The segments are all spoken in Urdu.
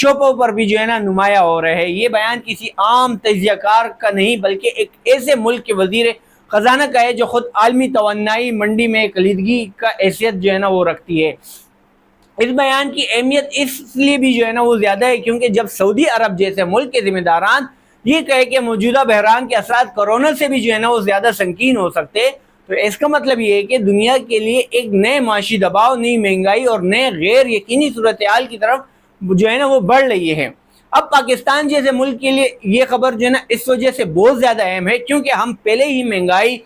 شعبوں پر بھی جو ہے نا نمایاں ہو رہے ہیں۔ یہ بیان کسی عام تجزیہ کار کا نہیں بلکہ ایک ایسے ملک کے وزیر خزانہ کا ہے جو خود عالمی توانائی منڈی میں کلیدگی کا حیثیت جو ہے نا وہ رکھتی ہے۔ اس بیان کی اہمیت اس لیے بھی جو ہے نا وہ زیادہ ہے کیونکہ جب سعودی عرب جیسے ملک کے ذمہ داران یہ کہے کہ موجودہ بحران کے اثرات کورونا سے بھی جو ہے نا وہ زیادہ سنگین ہو سکتے، تو اس کا مطلب یہ ہے کہ دنیا کے لیے ایک نئے معاشی دباؤ، نئی مہنگائی اور نئے غیر یقینی صورتحال کی طرف جو ہے نا وہ بڑھ رہی ہے۔ اب پاکستان جیسے ملک کے لیے یہ خبر جو ہے نا اس وجہ سے بہت زیادہ اہم ہے کیونکہ ہم پہلے ہی مہنگائی،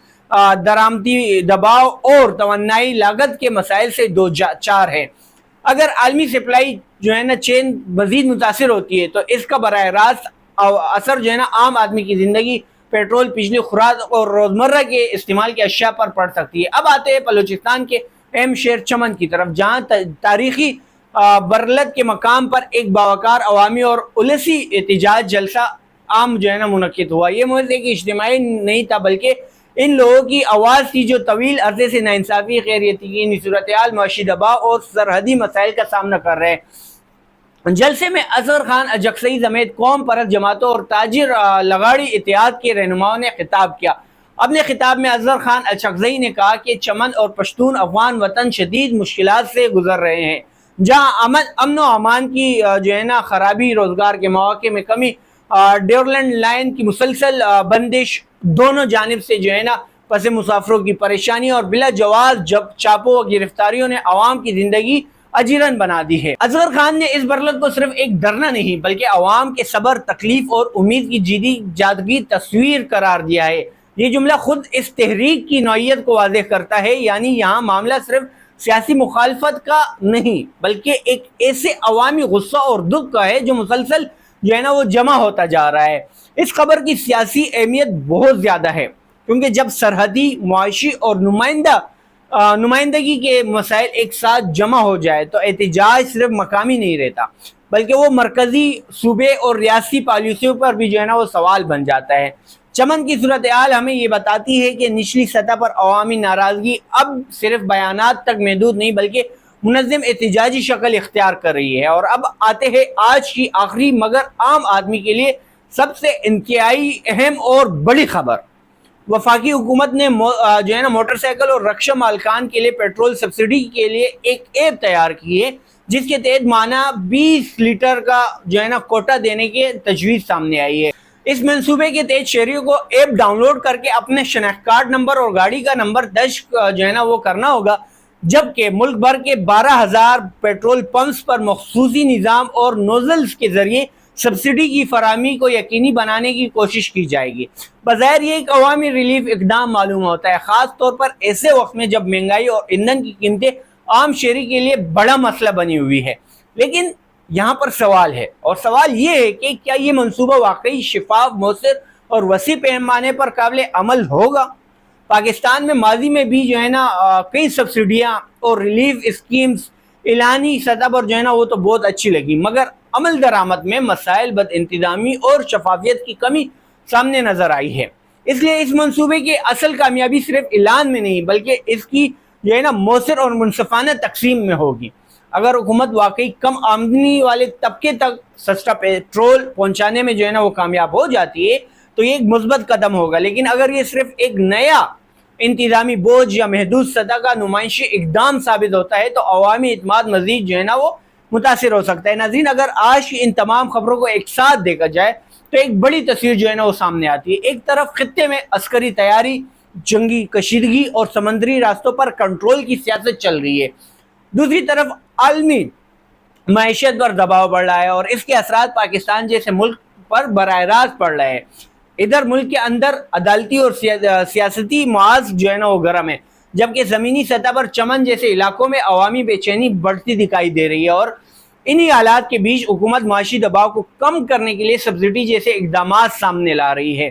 درآمدی دباؤ اور توانائی لاگت کے مسائل سے دو چار ہیں۔ اگر عالمی سپلائی جو ہے نا چین مزید متاثر ہوتی ہے تو اس کا براہ راست اثر جو ہے نا عام آدمی کی زندگی، پیٹرول، بجلی، خوراک اور روزمرہ کے استعمال کی اشیاء پر پڑ سکتی ہے۔ اب آتے ہیں بلوچستان کے اہم شہر چمن کی طرف، جہاں تاریخی برلت کے مقام پر ایک باوقار عوامی اور الیسی احتجاج جلسہ عام جو ہے نا منعقد ہوا۔ یہ محض ایک اجتماعی نہیں تھا بلکہ ان لوگوں کی آواز تھی جو طویل عرصے سے ناانصافی، غیر یقینی صورتحال، معاشی دباؤ اور سرحدی مسائل کا سامنا کر رہے ہیں۔ جلسے میں اصغر خان اجکسئی سمیت قوم پرست جماعتوں اور تاجر لغاڑی اتحاد کے رہنماؤں نے خطاب کیا۔ اپنے خطاب میں اصغر خان اجکسئی نے کہا کہ چمن اور پشتون افغان وطن شدید مشکلات سے گزر رہے ہیں، جہاں امن و امان کی جو ہے نا خرابی، روزگار کے مواقع میں کمی، ڈیورلینڈ لائن کی مسلسل بندش، دونوں جانب سے جو ہے نا پس مسافروں کی پریشانی اور بلا جواز چاپوں و گرفتاریوں نے عوام کی زندگی اجیرن بنا دی ہے۔ اصغر خان نے اس برلت کو صرف ایک دھرنا نہیں بلکہ عوام کے صبر، تکلیف اور امید کی جدی جاگتی تصویر قرار دیا ہے۔ یہ جملہ خود اس تحریک کی نوعیت کو واضح کرتا ہے، یعنی یہاں معاملہ صرف سیاسی مخالفت کا نہیں بلکہ ایک ایسے عوامی غصہ اور دکھ کا ہے جو مسلسل جو ہے نا وہ جمع ہوتا جا رہا ہے۔ اس خبر کی سیاسی اہمیت بہت زیادہ ہے کیونکہ جب سرحدی، معاشی اور نمائندگی کے مسائل ایک ساتھ جمع ہو جائے تو احتجاج صرف مقامی نہیں رہتا بلکہ وہ مرکزی، صوبے اور ریاستی پالیسیوں پر بھی جو ہے نا وہ سوال بن جاتا ہے۔ چمن کی صورتحال ہمیں یہ بتاتی ہے کہ نچلی سطح پر عوامی ناراضگی اب صرف بیانات تک محدود نہیں بلکہ منظم احتجاجی شکل اختیار کر رہی ہے۔ اور اب آتے ہیں آج کی آخری مگر عام آدمی کے لیے سب سے انتہائی اہم اور بڑی خبر۔ وفاقی حکومت نے جو ہے نا موٹر سائیکل اور رکشہ مالکان کے لیے پیٹرول سبسڈی کے لیے ایک ایپ تیار کی ہے جس کے تحت ماہانہ 20 لیٹر کا جو ہے نا کوٹا دینے کی تجویز سامنے آئی ہے۔ اس منصوبے کے تحت شہریوں کو ایپ ڈاؤن لوڈ کر کے اپنے شناخت کارڈ نمبر اور گاڑی کا نمبر درج جو ہے نا وہ کرنا ہوگا، جبکہ ملک بھر کے 12,000 پیٹرول پمپس پر مخصوصی نظام اور نوزلز کے ذریعے سبسڈی کی فراہمی کو یقینی بنانے کی کوشش کی جائے گی۔ بظاہر یہ ایک عوامی ریلیف اقدام معلوم ہوتا ہے، خاص طور پر ایسے وقت میں جب مہنگائی اور ایندھن کی قیمتیں عام شہری کے لیے بڑا مسئلہ بنی ہوئی ہے۔ لیکن یہاں پر سوال ہے، اور سوال یہ ہے کہ کیا یہ منصوبہ واقعی شفاف، مؤثر اور وسیع پیمانے پر قابل عمل ہوگا؟ پاکستان میں ماضی میں بھی جو ہے نا کئی سبسڈیاں اور ریلیف اسکیمز اعلانی سطح پر جو ہے نا وہ تو بہت اچھی لگی، مگر عمل درآمد میں مسائل، بد انتظامی اور شفافیت کی کمی سامنے نظر آئی ہے۔ اس لیے اس منصوبے کی اصل کامیابی صرف اعلان میں نہیں بلکہ اس کی جو ہے نا مؤثر اور منصفانہ تقسیم میں ہوگی۔ اگر حکومت واقعی کم آمدنی والے طبقے تک سستا پیٹرول پہنچانے میں جو ہے نا وہ کامیاب ہو جاتی ہے تو یہ ایک مثبت قدم ہوگا، لیکن اگر یہ صرف ایک نیا انتظامی بوجھ یا محدود سطح کا نمائشی اقدام ثابت ہوتا ہے تو عوامی اعتماد مزید جو ہے نا وہ متاثر ہو سکتا ہے۔ ناظرین، اگر آج کی ان تمام خبروں کو ایک ساتھ دیکھا جائے تو ایک بڑی تصویر جو ہے نا وہ سامنے آتی ہے۔ ایک طرف خطے میں عسکری تیاری، جنگی کشیدگی اور سمندری راستوں پر کنٹرول کی سیاست چل رہی ہے، دوسری طرف عالمی معیشت پر دباؤ بڑھ رہا ہے اور اس کے اثرات پاکستان جیسے ملک پر براہ راست پڑ رہے ہیں۔ ادھر ملک کے اندر عدالتی اور سیاستی معاذ جو ہے نا وہ گرم ہے، جبکہ زمینی سطح پر چمن جیسے علاقوں میں عوامی بے چینی بڑھتی دکھائی دے رہی ہے، اور انہی حالات کے بیچ حکومت معاشی دباؤ کو کم کرنے کے لیے سبسڈی جیسے اقدامات سامنے لا رہی ہے۔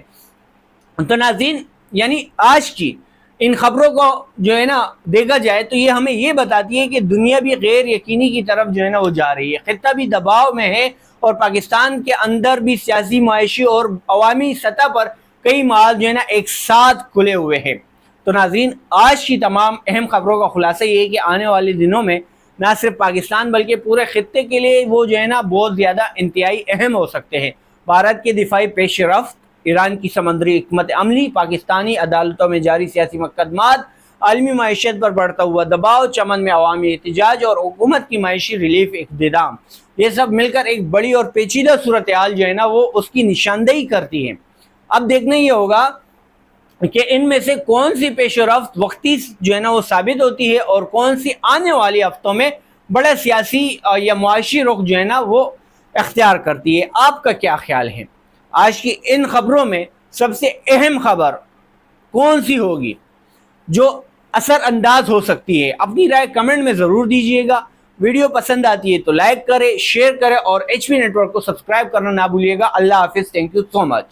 تو ناظرین، یعنی آج کی ان خبروں کو جو ہے نا دیکھا جائے تو یہ ہمیں یہ بتاتی ہے کہ دنیا بھی غیر یقینی کی طرف جو ہے نا وہ جا رہی ہے، خطہ بھی دباؤ میں ہے اور پاکستان کے اندر بھی سیاسی، معاشی اور عوامی سطح پر کئی معاملات جو ہے نا ایک ساتھ کھلے ہوئے ہیں۔ تو ناظرین، آج کی تمام اہم خبروں کا خلاصہ یہ ہے کہ آنے والے دنوں میں نہ صرف پاکستان بلکہ پورے خطے کے لیے وہ جو ہے نا بہت زیادہ انتہائی اہم ہو سکتے ہیں۔ بھارت کے دفاعی پیش رفت، ایران کی سمندری حکمت عملی، پاکستانی عدالتوں میں جاری سیاسی مقدمات، عالمی معیشت پر بڑھتا ہوا دباؤ، چمن میں عوامی احتجاج اور حکومت کی معاشی ریلیف اقدام، یہ سب مل کر ایک بڑی اور پیچیدہ صورتحال جو ہے نا وہ اس کی نشاندہی کرتی ہے۔ اب دیکھنا یہ ہوگا کہ ان میں سے کون سی پیش رفت وقتی جو ہے نا وہ ثابت ہوتی ہے اور کون سی آنے والی ہفتوں میں بڑا سیاسی یا معاشی رخ جو ہے نا وہ اختیار کرتی ہے۔ آپ کا کیا خیال ہے؟ آج کی ان خبروں میں سب سے اہم خبر کون سی ہوگی جو اثر انداز ہو سکتی ہے؟ اپنی رائے کمنٹ میں ضرور دیجیے گا۔ ویڈیو پسند آتی ہے تو لائک کرے، شیئر کرے اور ایچ پی نیٹ ورک کو سبسکرائب کرنا نہ بھولیے گا۔ اللہ حافظ، تھینک یو سو مچ۔